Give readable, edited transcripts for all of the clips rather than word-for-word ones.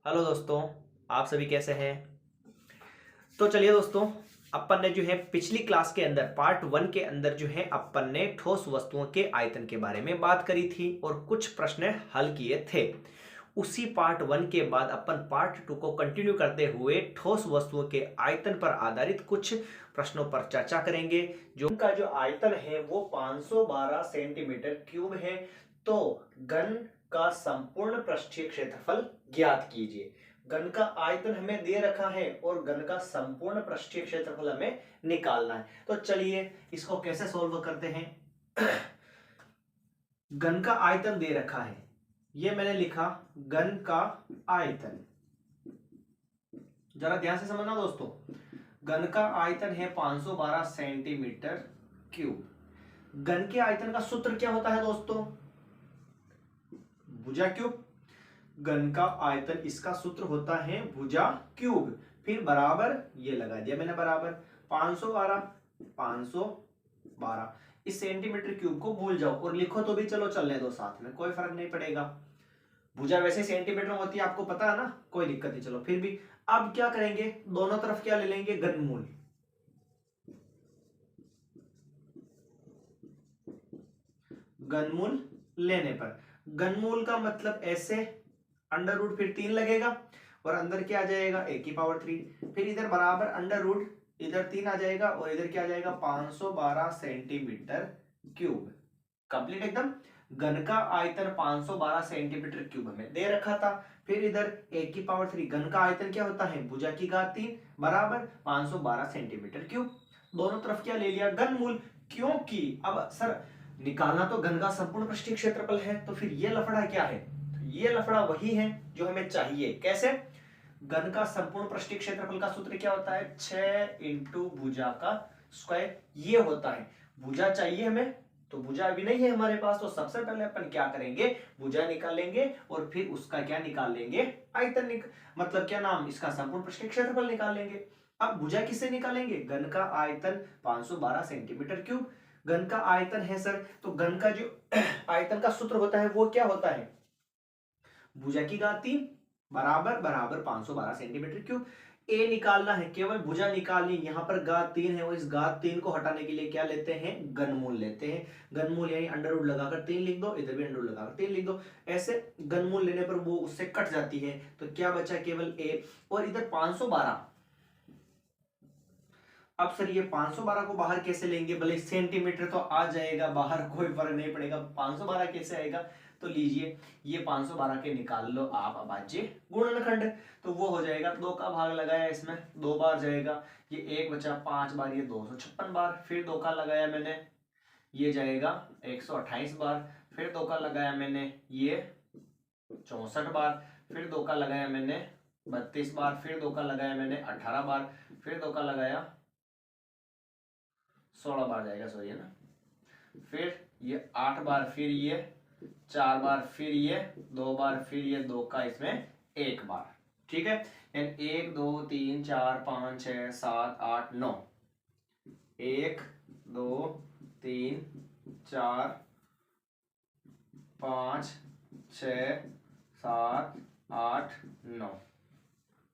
Hello दोस्तों, आप सभी कैसे हैं। तो चलिए दोस्तों, अपन ने जो है पिछली क्लास के अंदर पार्ट 1 के अंदर जो है अपन ने ठोस वस्तुओं के आयतन के बारे में बात करी थी और कुछ प्रश्न हल किए थे। उसी पार्ट 1 के बाद अपन पार्ट 2 को कंटिन्यू करते हुए ठोस वस्तुओं के आयतन पर आधारित कुछ प्रश्नों पर चर्चा करेंगे। जो उनका जो आयतन है वो 512 सेंटीमीटर क्यूब है। तो घन का संपूर्ण पृष्ठीय क्षेत्रफल ज्ञात कीजिए। घन का आयतन हमें दे रखा है और घन का संपूर्ण पृष्ठीय क्षेत्रफल हमें निकालना है। तो चलिए इसको कैसे सोल्व करते हैं। घन का आयतन दे रखा है, ये मैंने लिखा घन का आयतन। जरा ध्यान से समझना दोस्तों, घन का आयतन है 512 सेंटीमीटर क्यूब। घन के आयतन का सूत्र क्या होता है दोस्तों? भुजा क्यूब। घन का आयतन इसका सूत्र होता है भुजा क्यूब। फिर बराबर ये लगा दिया मैंने, बराबर 512 इस सेंटीमीटर क्यूब को भूल जाओ और लिखो तो भी चलो, चलने दो साथ में, कोई फर्क नहीं पड़ेगा। भुजा वैसे सेंटीमीटर में होती है, आपको पता है ना, कोई दिक्कत नहीं। चलो फिर भी अब क्या करेंगे, दोनों तरफ क्या ले लेंगे, घनमूल। घनमूल लेने पर, घनमूल का मतलब ऐसे अंडर रूट, फिर 3 लगेगा और अंदर क्या आ जाएगा, a की पावर 3। फिर इधर बराबर अंडर रूट, इधर 3 आ जाएगा और इधर क्या आ जाएगा, 512 सेंटीमीटर क्यूब। कंप्लीट एकदम। घन का आयतन 512 सेंटीमीटर क्यूब हमें दे रखा था। फिर इधर a की पावर 3, घन का आयतन क्या होता है, भुजा की घात 3 बराबर 512 सेंटीमीटर क्यूब। दोनों तरफ क्या ले लिया, घनमूल। क्योंकि अब सर निकालना तो घन का संपूर्ण पृष्ठीय क्षेत्रफल है, तो फिर ये लफड़ा क्या है, ये लफड़ा वही है जो हमें चाहिए। कैसे? घन का संपूर्ण पृष्ठीय क्षेत्रफल का सूत्र क्या होता है, 6 इंटू भुजा का स्क्वायर, ये होता है। भुजा चाहिए हमें, तो भुजा अभी नहीं है हमारे पास, तो सबसे पहले अपन क्या करेंगे, भुजा निकालेंगे और फिर उसका क्या निकाल लेंगे, आयतन मतलब क्या नाम, इसका संपूर्ण पृष्ठीय क्षेत्रफल निकाल लेंगे। अब भुजा किससे निकालेंगे, घन का आयतन 512 सेंटीमीटर क्यूब। घन का आयतन है सर, तो घन का जो आयतन का सूत्र होता है वो क्या होता है, भुजा की घात 3 बराबर बराबर 512 सेंटीमीटर क्यूब। ए निकालना है, केवल भुजा निकालनी, यहां पर घात 3 है और इस घात 3 को हटाने के लिए क्या लेते हैं, घनमूल लेते हैं। घनमूल यानी अंडर रूट लगाकर 3 लिख दो, इधर भी अंडर रूट लगाकर 3 लिख दो। ऐसे घनमूल लेने पर वो उससे कट जाती है, तो क्या बचा, केवल ए। और इधर 512, अब सर ये 512 को बाहर कैसे लेंगे, भले सेंटीमीटर तो आ जाएगा बाहर, कोई फर्क नहीं पड़ेगा, 512 कैसे आएगा, तो लीजिए ये 512 के निकाल लो आप अभाज्य गुणनखंड। तो वो हो जाएगा, 2 का भाग लगाया इसमें, 2 बार जाएगा, ये 1 बचा, 5 बार ये 256 बार, फिर 2 का लगाया मैंने, ये जाएगा 128 बार, फिर 2 का लगाया मैंने, ये 64 बार, फिर 2 का लगाया मैंने 32 बार, फिर 2 का लगाया मैंने 18 बार, फिर 2 का लगाया 16 बार जाएगा, सॉरी है ना। फिर ये 8 बार, फिर ये 4 बार, फिर ये 2 बार, फिर ये 2 का इसमें 1 बार। ठीक है, 1 2 3 4 5 6 7 8 9, 1 2 3 4 5 6 7 8 9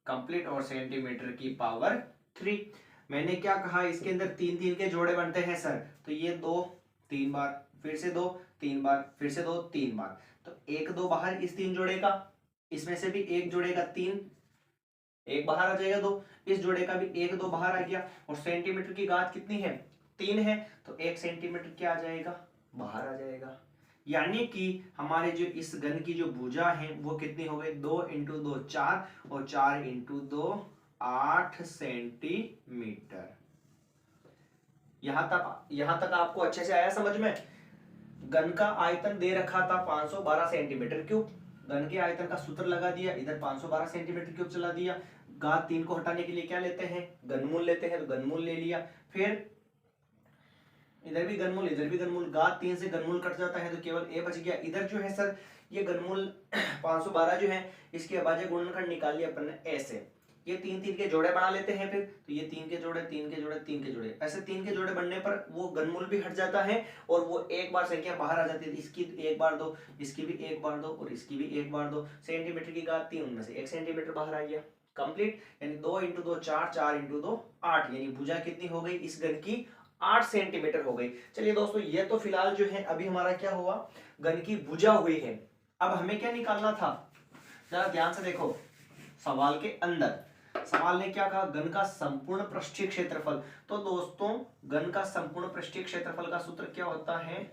कंप्लीट, और सेंटीमीटर की पावर 3। मैंने क्या कहा, इसके अंदर 3 3 के जोड़े बनते हैं सर, तो ये 2 3 बार, फिर से 2 3 बार, फिर से 2 3 बार, तो 1 2 बाहर इस 3 जोड़े का, इसमें से भी 1 जोड़े का 3, 1 बाहर आ जाएगा 2, इस जोड़े का भी 1 2 बाहर आ गया, और सेंटीमीटर की घात कितनी है, 3 है, तो 1 सेंटीमीटर क्या आ जाएगा, बाहर आ जाएगा। यानी कि हमारे जो इस घन की जो भुजा है वो कितनी हो गई, 2 इंटू 2 4, और 4 इंटू 2 8 सेंटीमीटर। यहां तक आपको अच्छे से आया समझ में। घन का आयतन दे रखा था 512 सेंटीमीटर क्यूब, घन के आयतन का सूत्र लगा दिया, इधर 512 सेंटीमीटर क्यूब चला दिया। घात 3 को हटाने के लिए क्या लेते हैं, घनमूल लेते हैं, तो घनमूल ले लिया। फिर इधर भी घनमूल, इधर भी घनमूल, घात 3 से घनमूल कट जाता है तो केवल ए बच गया। इधर जो है सर ये घनमूल 512 जो है, इसके अभाज्य गुणनखंड निकाल लिया अपन ने ऐसे, ये तीन तीन के जोड़े बना लेते हैं फिर, तो ये तीन के जोड़े, तीन के जोड़े, तीन के जोड़े, ऐसे तीन के जोड़े बनने पर वो घनमूल भी हट जाता है और वो एक बार संख्या बाहर आ जाती है। इसकी एक बार दो, इसकी भी एक बार दो और इसकी भी एक बार दो, सेंटीमीटर की घात 3, उनमें से 1 सेंटीमीटर बाहर आ गया। कंप्लीट, यानी 2 × 2 4, 4 × 2 8, यानी भुजा कितनी हो गई इस घन की, 8 सेंटीमीटर हो गई। चलिए दोस्तों, ये तो फिलहाल जो है अभी हमारा क्या हुआ, घन की भुजा हुई है। अब हमें क्या निकालना था, जरा ध्यान से देखो सवाल के अंदर। सवाल ने क्या कहा, घन का संपूर्ण पृष्ठीय क्षेत्रफल। तो दोस्तों घन का संपूर्ण पृष्ठीय क्षेत्रफल का सूत्र क्या होता है,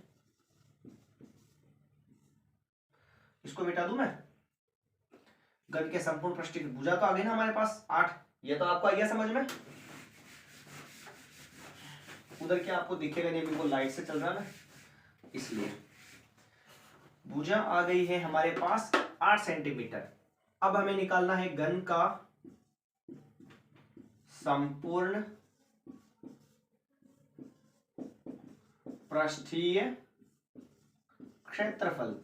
इसको मिटा दूं मैं, घन के संपूर्ण पृष्ठीय, भुजा तो आ गई ना हमारे पास 8, ये तो आपको आ गया समझ में। उधर क्या आपको दिखेगा नहीं, अभी वो लाइट से चल रहा है ना, इसलिए भुजा आ गई है हमारे पास 8 सेंटीमीटर। अब हमें निकालना है घन का संपूर्ण पृष्ठीय क्षेत्रफल।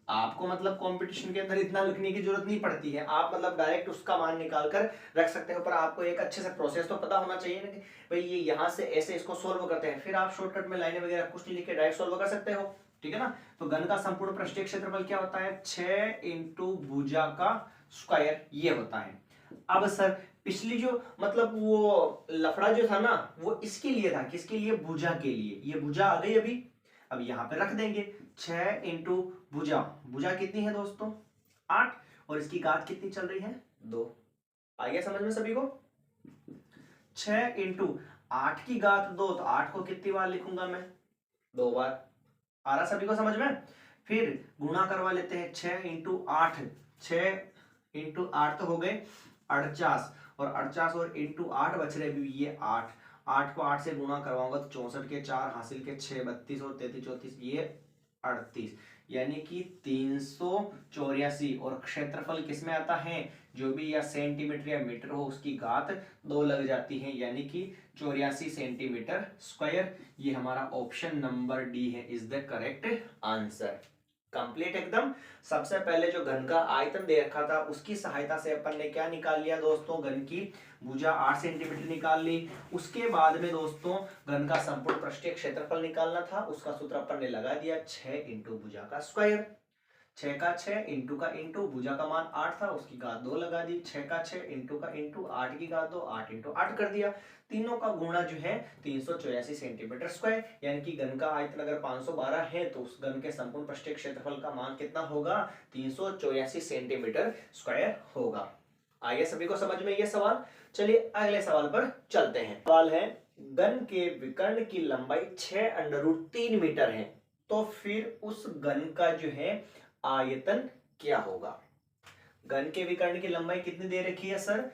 आपको मतलब कंपटीशन के अंदर इतना लिखने की जरूरत नहीं पड़ती है, आप मतलब डायरेक्ट उसका मान निकाल कर रख सकते हो, पर आपको एक अच्छे से प्रोसेस तो पता होना चाहिए ना कि भाई ये यहाँ से ऐसे इसको सोल्व करते हैं, फिर आप शॉर्टकट में लाइनें वगैरह कुछ नहीं लिख के डायरेक्ट सोल्व कर सकते हो, ठीक है ना। तो घन का संपूर्ण पृष्ठीय क्षेत्रफल क्या होता है, 6 × भुजा का स्क्वायर, ये होता है। अब सर पिछली जो मतलब वो लफड़ा जो था ना, वो इसके लिए था, किसके लिए, भुजा के लिए। ये भुजा आ गई अभी, अब यहाँ पे रख देंगे 6 × भुजा। भुजा कितनी है दोस्तों 8, और इसकी घात कितनी चल रही है 2। आ गया समझ में सभी को। 6 × 8 की घात 2, तो 8 को कितनी बार लिखूंगा मैं, 2 बार। आ रहा सभी को समझ में। फिर गुणा करवा लेते हैं 6 × 8, 6 × 8 तो हो गए 48, और 48 और × 8 बच रहे भी ये 8, 8 को 8 से गुणा करवाऊंगा तो 64 के 4 हासिल के 6, 32 और 33 34, ये 38, यानी कि 384। और क्षेत्रफल किसमें आता है, जो भी या सेंटीमीटर या मीटर हो उसकी घात 2 लग जाती है, यानी कि 84 सेंटीमीटर स्क्वायर। ये हमारा ऑप्शन नंबर डी है, is the correct answer. Complete एकदम। सबसे पहले जो घन का आयतन दे रखा था उसकी सहायता से अपन ने क्या निकाल लिया दोस्तों, घन की भुजा 8 सेंटीमीटर निकाल ली। उसके बाद में दोस्तों घन का संपूर्ण पृष्ठीय क्षेत्रफल निकालना था, उसका सूत्र अपन ने लगा दिया 6 × भुजा का स्क्वायर। 6 का 6 इंटू का इंटू, भुजा का मान 8 था उसकी घात 2 लगा दी, 6 का 6 इंटू का इंटू, 8 की घात 2, 8 × 8 कर दिया। तीनों का गुणा जो है 384 सेंटीमीटर स्क्वायर, यानी कि घन का आयतन अगर 512 है तो उस घन के संपूर्ण पृष्ठीय क्षेत्रफल का मान कितना होगा, 384 सेंटीमीटर स्क्वायर होगा। आइए सभी को समझ में ये सवाल। चलिए अगले सवाल पर चलते हैं। सवाल है, घन के विकर्ण की लंबाई 6√3 मीटर है, तो फिर उस घन का जो है आयतन क्या होगा। घन के विकर्ण की लंबाई कितनी दे रखी है सर,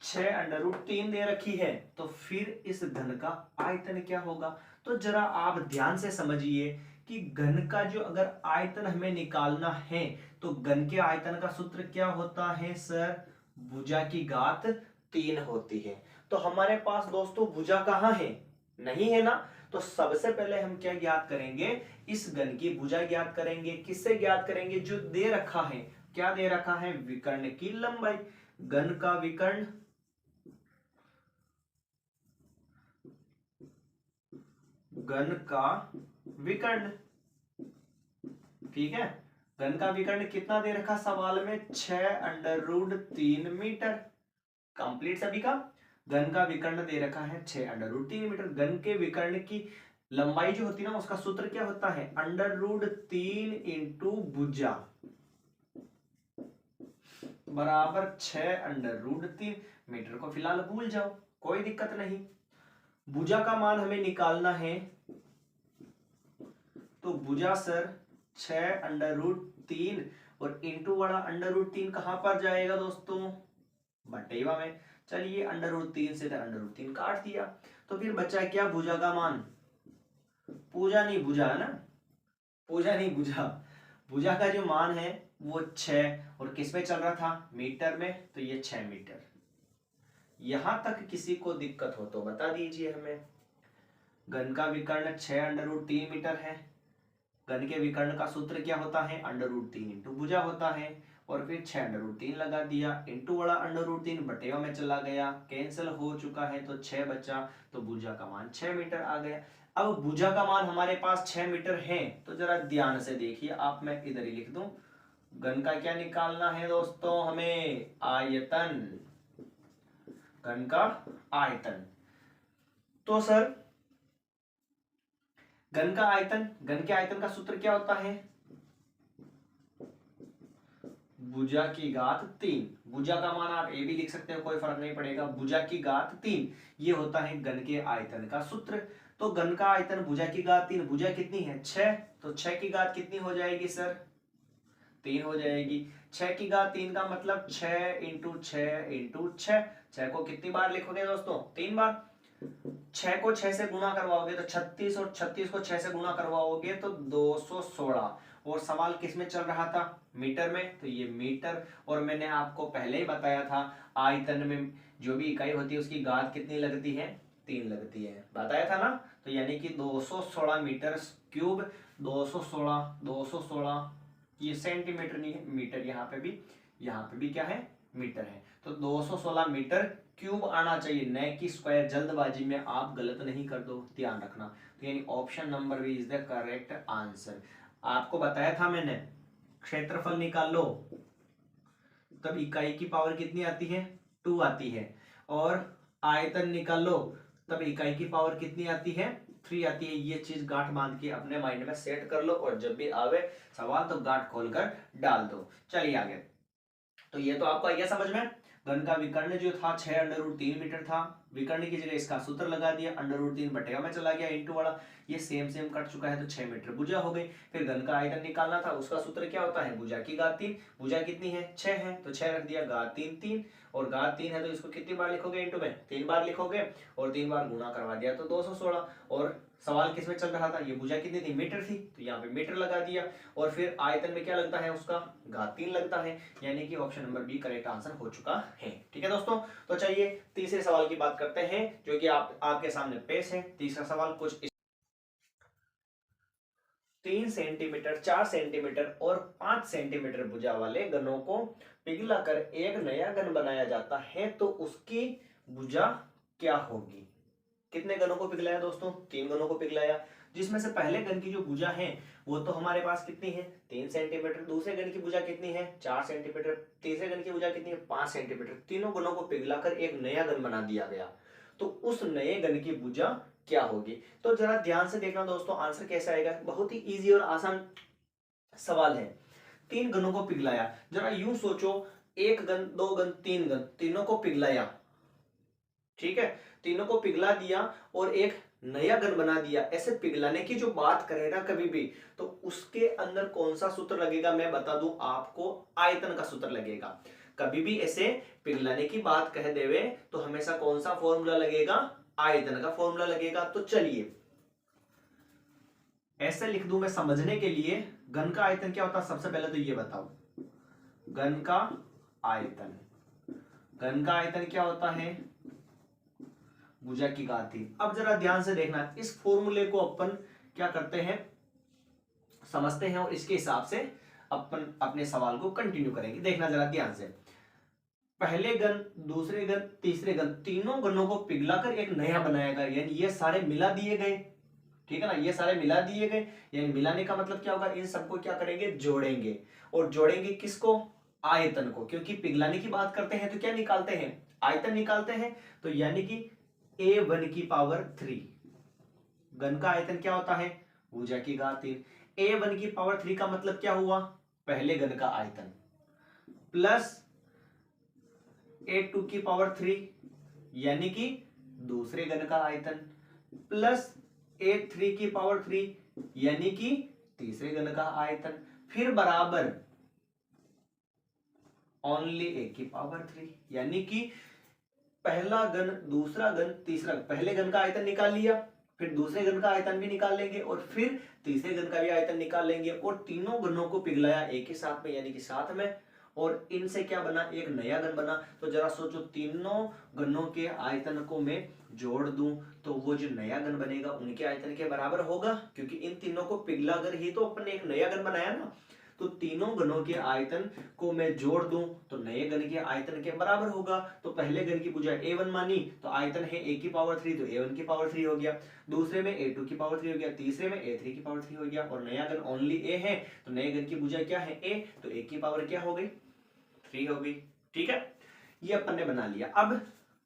6√3 दे रखी है, तो फिर इस घन का आयतन क्या होगा। तो जरा आप ध्यान से समझिए कि घन का जो अगर आयतन हमें निकालना है तो घन के आयतन का सूत्र क्या होता है सर, भुजा की घात 3 होती है। तो हमारे पास दोस्तों भुजा कहाँ है, नहीं है ना। तो सबसे पहले हम क्या ज्ञात करेंगे, इस घन की भुजा ज्ञात करेंगे। किससे ज्ञात करेंगे, जो दे रखा है, क्या दे रखा है, विकर्ण की लंबाई। घन का विकर्ण, घन का विकर्ण, ठीक है। घन का विकर्ण कितना दे रखा सवाल में, 6√3 मीटर। कंप्लीट सभी का। घन का विकर्ण दे रखा है 6√3 मीटर। घन के विकर्ण की लंबाई जो होती है ना, उसका सूत्र क्या होता है, √3 × भुजा बराबर 6√3 मीटर। को फिलहाल भूल जाओ, कोई दिक्कत नहीं। भुजा का मान हमें निकालना है, तो भुजा सर 6√3 और इंटू वाला √3 कहां पर जाएगा दोस्तों, बटेवा में। चलिए √3 से √3 काट दिया, तो फिर बचा क्या, भुजा का मान, पूजा नहीं भुजा है ना, पूजा नहीं भुजा, भुजा का जो मान है वो 6, और किस में चल रहा था, मीटर में, तो ये 6 मीटर। यहां तक किसी को दिक्कत हो तो बता दीजिए हमें। घन का विकर्ण 6√3 मीटर है। घन के विकर्ण का सूत्र क्या होता है, √3 × भुजा होता है। और फिर 6 अंडर रूट 3 लगा दिया, इंटू वाला अंडर रूट 3 बटेवा में चला गया, कैंसिल हो चुका है तो 6 बचा, तो भुजा का मान 6 मीटर आ गया। अब भुजा का मान हमारे पास 6 मीटर है, तो जरा ध्यान से देखिए आप, मैं इधर ही लिख दूं, घन का क्या निकालना है दोस्तों हमें, आयतन, घन का आयतन। तो सर घन का आयतन, घन के आयतन का सूत्र क्या होता है, भुजा की घात 3, भुजा का मान आप ए भी लिख सकते हो, कोई फर्क नहीं पड़ेगा, भुजा की घात 3, ये होता है घन के आयतन का सूत्र। तो घन का आयतन भुजा की घात 3, भुजा कितनी है 6, तो 6 की घात कितनी हो जाएगी सर, 3 हो जाएगी। 6 की घात 3 का मतलब 6 इंटू 6 इंटू 6, 6 को कितनी बार लिखोगे दोस्तों, 3 बार। 6 को 6 से गुणा करवाओगे तो 36, और 36 को 6 से गुणा करवाओगे तो 216, और सवाल किस में चल रहा था, मीटर में, तो ये मीटर। और मैंने आपको पहले ही बताया था आयतन में जो भी इकाई होती है उसकी घात कितनी लगती है, 3 लगती है, बताया था ना। तो यानी कि 216 मीटर क्यूब, 216 ये सेंटीमीटर नहीं है, मीटर, यहाँ पे भी क्या है, मीटर है। तो 216 मीटर क्यूब आना चाहिए, न कि स्क्वायर, जल्दबाजी में आप गलत नहीं कर दो, ध्यान रखना। तो यानी option number B is the correct answer. आपको बताया था मैंने, क्षेत्रफल निकाल लो तब इकाई की पावर कितनी आती है, 2 आती है, और आयतन निकाल लो तब इकाई की पावर कितनी आती है, 3 आती है। ये चीज गांठ बांध के अपने माइंड में सेट कर लो, और जब भी आवे सवाल तो गांठ खोलकर डाल दो। चलिए आगे। तो ये तो आपको आ गया समझ में। घन का विकर्ण जो था 6 अंडर रूट 3 मीटर था, विकर्ण की जगह इसका सूत्र लगा दिया, अंडर रूट 3 बटेगा में चला गया, इंटू वाला ये सेम कट चुका है तो 6 मीटर भुजा हो गई। फिर घन का आयतन निकालना था, उसका सूत्र क्या होता है, भुजा की घात 3, भुजा कितनी है 6 है, तो 6 रख दिया, घात 3 3, और घात 3 है तो इसको कितनी बार लिखोगे, इंटू में 3 बार लिखोगे, और 3 बार गुणा करवा दिया तो 216। और सवाल किस में चल रहा था, ये भुजा कितनी थी, मीटर थी, तो यहाँ पे मीटर लगा दिया, और फिर आयतन में क्या लगता है, उसका घात 3 लगता है, यानी कि option number B correct answer हो चुका है। ठीक है दोस्तों, तो चलिए तीसरे सवाल की बात करते हैं जो कि आपके सामने पेश है। तीसरा सवाल कुछ 3 सेंटीमीटर, 4 सेंटीमीटर और 5 सेंटीमीटर भुजा वाले घनों को पिघलाकर एक नया घन बनाया जाता है, तो उसकी भुजा क्या होगी। कितने घनों को पिघलाया दोस्तों, 3 घनों को पिघलाया, जिसमें से पहले घन की जो भुजा है वो तो हमारे पास कितनी है, 3 सेंटीमीटर, दूसरे घन की भुजा कितनी है, 4 सेंटीमीटर, तीसरे घन की भुजा कितनी है, 5 सेंटीमीटर। तीनों घनों को पिघलाकर एक नया घन बना दिया गया, तो उस नए घन की भुजा क्या होगी। तो जरा ध्यान से देखना दोस्तों, आंसर कैसा आएगा, बहुत ही इजी और आसान सवाल है। 3 घनों को पिघलाया, जरा यूं सोचो, 1 घन, 2 घन, 3 घन, तीनों को पिघलाया, ठीक है, तीनों को पिघला दिया और एक नया घन बना दिया। ऐसे पिघलाने की जो बात करें ना कभी भी, तो उसके अंदर कौन सा सूत्र लगेगा, मैं बता दूं आपको, आयतन का सूत्र लगेगा। कभी भी ऐसे पिघलाने की बात कह देवे तो हमेशा कौन सा फॉर्मूला लगेगा, आयतन का फॉर्मूला लगेगा। तो चलिए ऐसे लिख दूं मैं समझने के लिए, घन का आयतन क्या होता है, सबसे पहले तो ये बताओ, घन का आयतन, घन का आयतन क्या होता है, भुजा की घात 3। अब जरा ध्यान से देखना, इस फॉर्मूले को अपन क्या करते हैं, समझते हैं, और इसके हिसाब से अपन अपने सवाल को कंटिन्यू करेंगे। देखना जरा ध्यान से, पहले घन, दूसरे घन, तीसरे घन, तीनों घनों को पिघलाकर एक नया बनाया गया, यानी ये सारे मिला दिए गए, ठीक है ना, ये सारे मिला दिए गए, यानी मिलाने का मतलब क्या होगा, इन सबको क्या करेंगे, जोड़ेंगे, और जोड़ेंगे किसको, आयतन को, क्योंकि पिघलाने की बात करते हैं तो क्या निकालते हैं, आयतन निकालते हैं। तो यानी कि a1 की पावर 3, घन का आयतन क्या होता है, भुजा की घात 3, a1 की पावर 3 का मतलब क्या हुआ, पहले घन का आयतन, प्लस a2 की पावर 3 यानी कि दूसरे घन का आयतन, प्लस a3 की पावर 3 यानी कि तीसरे घन का आयतन, फिर बराबर ओनली a की पावर 3, यानी कि पहला घन, दूसरा घन, तीसरा, पहले घन का आयतन निकाल लिया, फिर दूसरे घन का आयतन भी निकाल लेंगे, और फिर तीसरे घन का भी आयतन निकाल लेंगे, और तीनों घनों को पिघलाया एक ही साथ में, यानी कि साथ में, और इनसे क्या बना, एक नया घन बना। तो जरा सोचो, तीनों घनों के आयतन को मैं जोड़ दूं तो वो जो नया घन बनेगा उनके आयतन के बराबर होगा, क्योंकि इन तीनों को पिघला कर ही तो अपन ने एक नया घन बनाया ना। तो तीनों गणों के आयतन को मैं जोड़ दूं तो नए घन के आयतन के बराबर होगा। तो पहले घन की भुजा a1 मानी तो आयतन है a की पावर 3 तो a1 की पावर 3 हो गया, दूसरे में a2 की पावर 3 हो गया, तीसरे में a3 की पावर 3 हो गया, और नया घन ओनली a है तो नए घन की भुजा क्या है a, तो a की पावर क्या हो गई 3 हो गई। ठीक है, ये अपन ने बना लिया। अब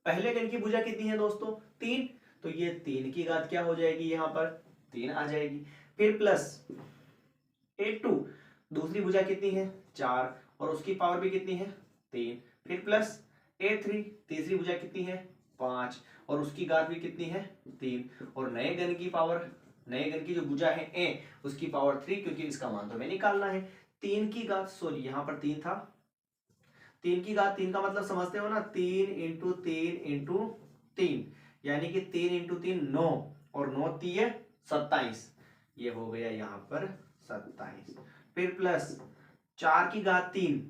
पहले घन की भुजा कितनी है दोस्तों 3, तो ये 3 की घात क्या हो जाएगी यहाँ पर 3 आ जाएगी, फिर प्लस a2 दूसरी भुजा कितनी है 4 और उसकी पावर भी कितनी है 3, फिर प्लस a3 तीसरी भुजा कितनी है 5 और उसकी घात भी कितनी है 3, और नए घन की पावर, नए घन की जो भुजा है a उसकी पावर 3, क्योंकि इसका मान तो हमें निकालना है। 3 की घात, सॉरी यहाँ पर 3 था, 3 की घात 3 का मतलब समझते हो ना, 3 इंटू 3 इंटू 3, यानी कि 3 इंटू 3 9 और 9 3 27, ये हो गया यहाँ पर 27, फिर प्लस 4 की घात 3,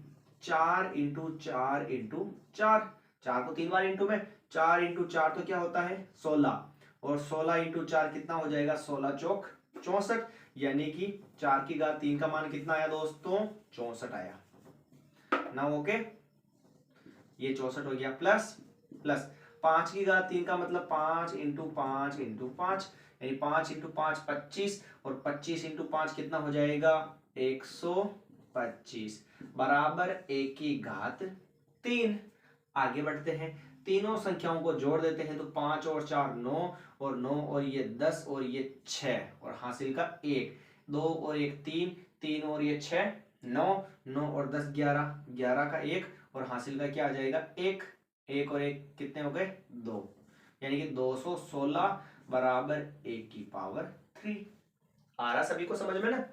4 इंटू 4 इंटू 4, 4 को 3 बार इंटू में, 4 इंटू 4 तो क्या होता है 16, और 16 इंटू 4 कितना हो जाएगा 16 चौक 64, यानी कि 4 की घात 3 का मान कितना आया दोस्तों 64 आया ना। ओके, ये 64 हो गया, प्लस प्लस 5 की घात 3 का मतलब 5 इंटू 5 इंटू 5, यानी 5 इंटू 5 25, और 25 इंटू 5 कितना हो जाएगा 125 बराबर 1 की घात 3। आगे बढ़ते हैं, तीनों संख्याओं को जोड़ देते हैं तो 5 और 4 9, और 9 और ये 10 और ये 6, और हासिल का 1, 2 और 1 3, 3 और ये 6 9, 9 और 10 11, 11 का 1, और हासिल का क्या आ जाएगा 1, 1 और 1 कितने हो गए 2, यानी कि 216 बराबर 1 की पावर 3। आ रहा सभी को समझ में ना।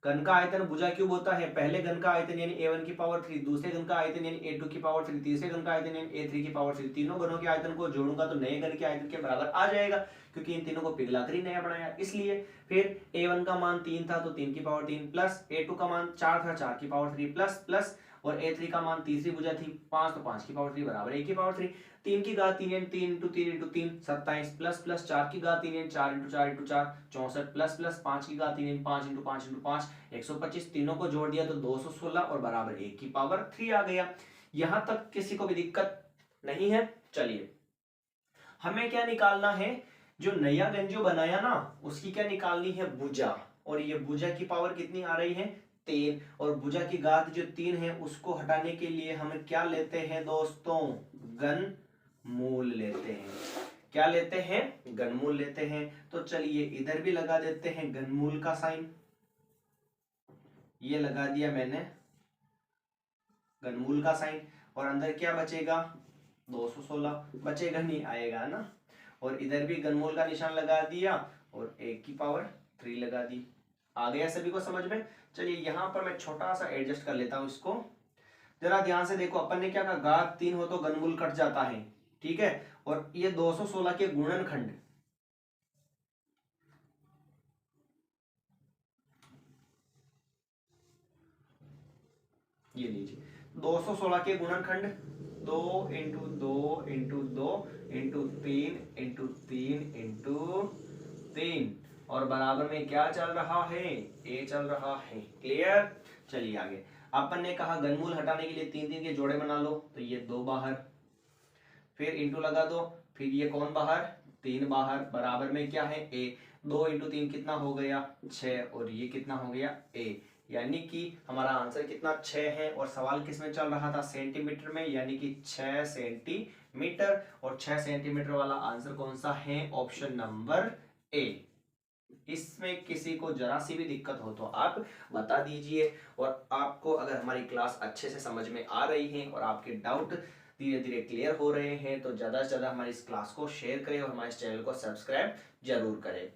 घन का आयतन भुजा क्यूब होता है, पहले घन का आयतन यानी a1 की पावर 3, दूसरे घन का आयतन यानी a2 की पावर 3, तीसरे घन का आयतन यानी a3 की पावर 3, तीनों घनों के आयतन को जोड़ूंगा तो नए घन के आयतन के बराबर आ जाएगा, क्योंकि इन तीनों को पिघला कर ही नया बनाया इसलिए। फिर a1 का मान 3 था तो 3 की पावर 3, प्लस a2 का मान 4 था 4 की पावर 3, प्लस प्लस, और a3 का मान तीसरी भुजा थी 5 तो 5 की पावर 3 बराबर 1 की पावर 3, 3 की घात 3 यानी 3 इंटू 3 इंटू 3 27, प्लस प्लस 4 की घात 3 यानी 4 इंटू 4 इंटू 4 64, प्लस प्लस 5 की घात 3 यानी 5 इंटू 5 इंटू 5 125, तीनों को जोड़ दिया तो 216 और बराबर 1 की पावर 3 आ गया। यहां तक किसी को भी दिक्कत नहीं है। चलिए, हमें क्या निकालना है, जो नया घन जो बनाया ना उसकी क्या निकालनी है भुजा, और ये भुजा की पावर कितनी आ रही है 3, और भुजा की घात जो 3 है उसको हटाने के लिए हम क्या लेते हैं दोस्तों घन मूल लेते हैं। क्या लेते हैं घनमूल लेते हैं। तो चलिए इधर भी लगा देते हैं घनमूल का साइन, ये लगा दिया मैंने घनमूल का साइन, और अंदर क्या बचेगा 216, बचेगा नहीं आएगा ना, और इधर भी घनमूल का निशान लगा दिया और 1 की पावर 3 लगा दी। आ गया सभी को समझ में। चलिए यहाँ पर मैं छोटा सा एडजस्ट कर लेता हूं इसको, जरा ध्यान से देखो। अपन ने क्या कहा, घात 3 हो तो घनमूल कट जाता है, ठीक है, और ये 216 के गुणनखंड, ये लीजिए 216 के गुणनखंड 2 into 2 into 2 into 3 into 3 into 3, और बराबर में क्या चल रहा है ए चल रहा है। क्लियर। चलिए आगे, अपन ने कहा घनमूल हटाने के लिए 3 3 के जोड़े बना लो, तो ये 2 बाहर, फिर इंटू लगा दो, फिर ये कौन बाहर 3 बाहर, बराबर में क्या है ए, 2 इंटू 3 कितना हो गया 6, और ये कितना हो गया ए, यानी कि हमारा आंसर कितना 6 है, और सवाल किस में चल रहा था सेंटीमीटर में, यानी कि 6 सेंटीमीटर, और 6 सेंटीमीटर वाला आंसर कौन सा है ऑप्शन नंबर ए। इसमें किसी को जरा सी भी दिक्कत हो तो आप बता दीजिए, और आपको अगर हमारी क्लास अच्छे से समझ में आ रही है और आपके डाउट धीरे धीरे क्लियर हो रहे हैं तो ज़्यादा से ज़्यादा हमारी इस क्लास को शेयर करें और हमारे इस चैनल को सब्सक्राइब जरूर करें।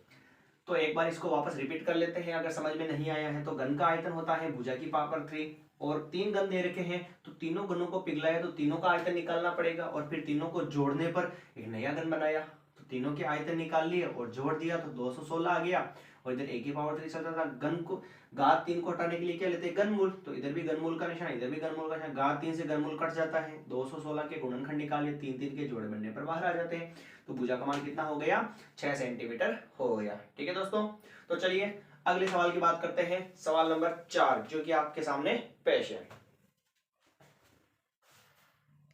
तो एक बार इसको वापस रिपीट कर लेते हैं अगर समझ में नहीं आया है। तो घन का आयतन होता है भुजा की पावर 3, और 3 घन दे रखे हैं तो तीनों घनों को पिघलाया तो तीनों का आयतन निकालना पड़ेगा, और फिर तीनों को जोड़ने पर एक नया घन बनाया तो तीनों के आयतन निकाल लिए और जोड़ दिया तो 216 आ गया, और इधर a की पावर 3 चलता था। घन को घात 3 को हटाने के लिए क्या लेते हैं घनमूल, तो इधर भी घनमूल का निशान इधर भी घनमूल का निशान, घात 3 से घनमूल कट जाता है, 216 के गुणनखंड निकालिए, 3 3 के जोड़े बनने पर बाहर आ जाते हैं। तो भुजा का मान कितना हो गया 6 सेंटीमीटर हो गया। ठीक है दोस्तों, तो चलिए अगले सवाल की बात करते हैं, सवाल नंबर 4 जो कि आपके सामने पेश है।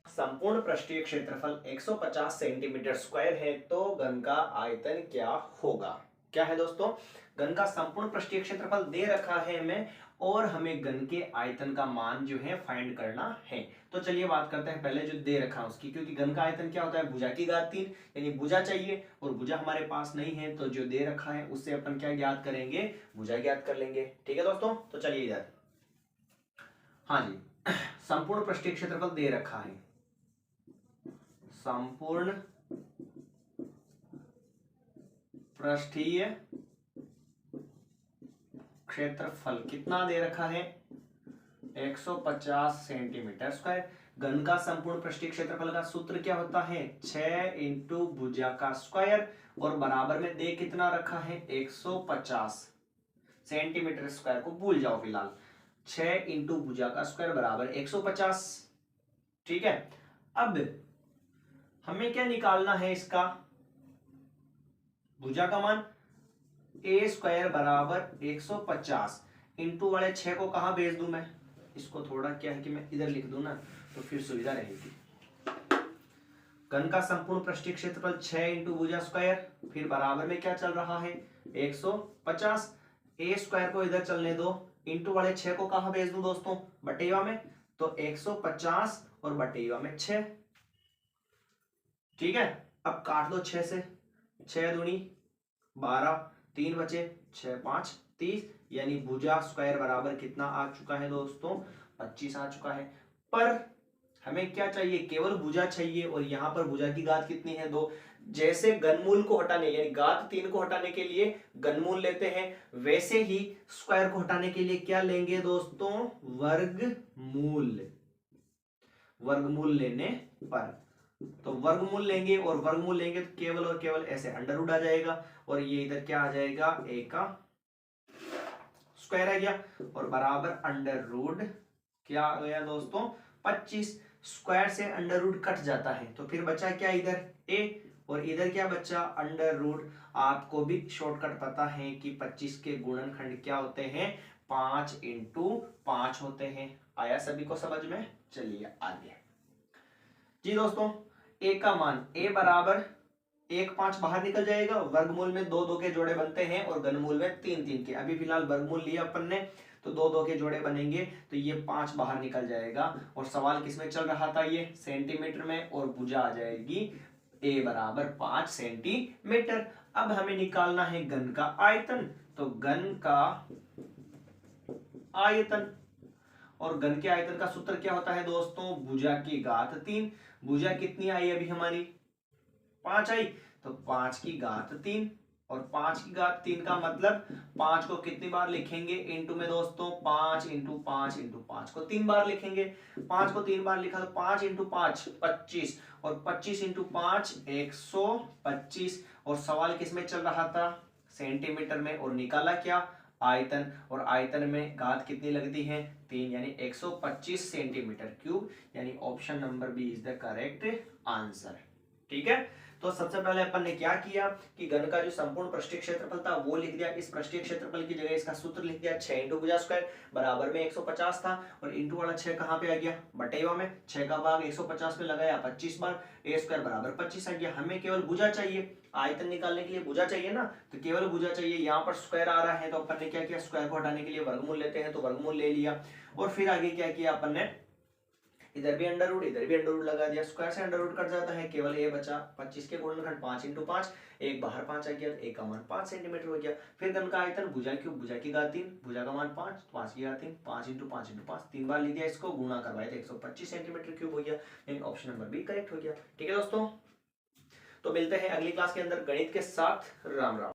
संपूर्ण पृष्ठीय क्षेत्रफल 150 सेंटीमीटर स्क्वायर है, तो घन का आयतन क्या होगा। क्या है दोस्तों, घन का संपूर्ण पृष्ठीय क्षेत्रफल दे रखा है हमें और हमें घन के आयतन का मान जो है फाइंड करना है। तो चलिए बात करते हैं पहले जो दे रखा है उसकी, क्योंकि घन का आयतन क्या होता है, भुजा की घात 3, यानी भुजा चाहिए और भुजा हमारे पास नहीं है, तो जो दे रखा है उससे अपन क्या ज्ञात करेंगे, भुजा ज्ञात कर लेंगे। ठीक है दोस्तों, तो चलिए इधर, हाँ जी, संपूर्ण पृष्ठीय क्षेत्रफल दे रखा है, संपूर्ण पृष्ठीय क्षेत्रफल कितना दे रखा है, 150 सेंटीमीटर स्क्वायर। घन का संपूर्ण पृष्ठीय क्षेत्रफल का सूत्र क्या होता है, 6 इंटू भुजा का स्क्वायर, और बराबर में दे कितना रखा है, 150 सेंटीमीटर स्क्वायर को भूल जाओ फिलहाल, 6 इंटू भुजा का स्क्वायर बराबर 150। ठीक है, अब हमें क्या निकालना है, इसका भुजा का मान, ए स्क्वायर बराबर 150 इंटू वाले 6 को कहां भेज दूं मैं, इसको थोड़ा क्या है कि मैं इधर लिख दूं ना, तो फिर सुविधा रहेगी। घन का संपूर्ण पृष्ठीय क्षेत्रफल 6 इंटू भुजा स्क्वायर, फिर बराबर में क्या चल रहा है, 150, ए स्क्वायर को इधर चलने दो, इंटू वाले 6 को कहां भेज दूं दोस्तों, बटेवा में, तो 150 और बटेवा में 6। ठीक है, अब काट दो 6 से, 6 दूनी 12, 3 बचे, 6 5 30, यानी भुजा स्क्वायर बराबर कितना आ चुका है दोस्तों, 25 आ चुका है। पर हमें क्या चाहिए, केवल भुजा चाहिए, और यहां पर भुजा की घात कितनी है, 2। जैसे घनमूल को हटाने, यानी घात 3 को हटाने के लिए घनमूल लेते हैं, वैसे ही स्क्वायर को हटाने के लिए क्या लेंगे दोस्तों, वर्गमूल। वर्गमूल लेने पर, तो वर्गमूल लेंगे, और वर्गमूल लेंगे तो केवल और केवल ऐसे अंडर रूट आ जाएगा, और ये इधर क्या आ जाएगा, ए का स्क्वायर आ गया, और बराबर अंडर रूट क्या आ गया दोस्तों, 25। स्क्वायर से अंडर रूट कट जाता है, तो फिर बचा क्या, इधर ए, और इधर क्या बचा, अंडर रूट। आपको भी शॉर्टकट पता है कि 25 के गुणनखंड क्या होते हैं, 5 इंटू 5 होते हैं। आया सभी को समझ में, चलिए आगे जी दोस्तों, ए का मान, ए बराबर 1 5 बाहर निकल जाएगा, वर्गमूल में 2 2 के जोड़े बनते हैं, और घनमूल में 3 3 के। अभी फिलहाल वर्गमूल लिया अपन ने, तो 2 2 के जोड़े बनेंगे, तो ये 5 बाहर निकल जाएगा। और सवाल किसमें चल रहा था, ये सेंटीमीटर में, और भुजा आ जाएगी ए बराबर 5 सेंटीमीटर। अब हमें निकालना है घन का आयतन, तो घन का आयतन, और घन के आयतन का सूत्र क्या होता है दोस्तों, भुजा की घात 3। भुजा कितनी आई अभी हमारी, 5 आई, तो 5 की घात 3, और 5 की घात 3 का मतलब 5 को कितनी बार लिखेंगे इंटू में दोस्तों, 5 इंटू 5 इंटू 5 को 3 बार लिखेंगे। 5 को 3 बार लिखा तो 5 इंटू 5 25, और 25 इंटू 5 125। और सवाल किस में चल रहा था, सेंटीमीटर में, और निकाला क्या, आयतन, और आयतन में घात कितनी लगती है, 3, यानी 125 सेंटीमीटर क्यूब, यानी option number B is the correct answer. ठीक है, तो सबसे पहले अपन ने क्या किया कि घन का जो संपूर्ण पृष्ठीय क्षेत्रफल था वो लिख दिया, इस पृष्ठीय क्षेत्रफल की जगह इसका सूत्र लिख दिया, 6 इंटू भुजा स्क्वायर बराबर में 150 था, और इंटू वाला 6 कहां पे आ गया, बटेवा में, 6 का भाग 150 में लगाया 25 बार, ए स्क्वायर बराबर 25 आ गया। हमें केवल भुजा चाहिए, आयतन निकालने के लिए भुजा चाहिए ना, तो केवल भुजा चाहिए। यहाँ पर स्क्वायर आ रहा है, तो अपन ने क्या किया, स्क्वायर को हटाने के लिए वर्गमूल लेते हैं, तो वर्गमूल ले लिया, और फिर आगे क्या किया अपन ने, इधर भी अंडर रूट इधर भी अंडर रूट लगा दिया, स्क्वायर से अंडर रूट कट जाता है, केवल ए बचा, 25 के गुणनखंड 5 इंटू 5, एक बाहर 5 आ गया, एक का मान 5 सेंटीमीटर हो गया। फिर घन का आयतन, भुजा क्यूब, भुजा की घात 3, भुजा का मान 5, 5 की घात 3, 5 इंटू 5 इंटू 5, 3 बार ले दिया, इसको गुणा करवाए तो 125 सेंटीमीटर क्यूब हो गया, यानी ऑप्शन नंबर बी करेक्ट हो गया। ठीक है दोस्तों, तो मिलते हैं अगली क्लास के अंदर गणित के साथ। राम राम।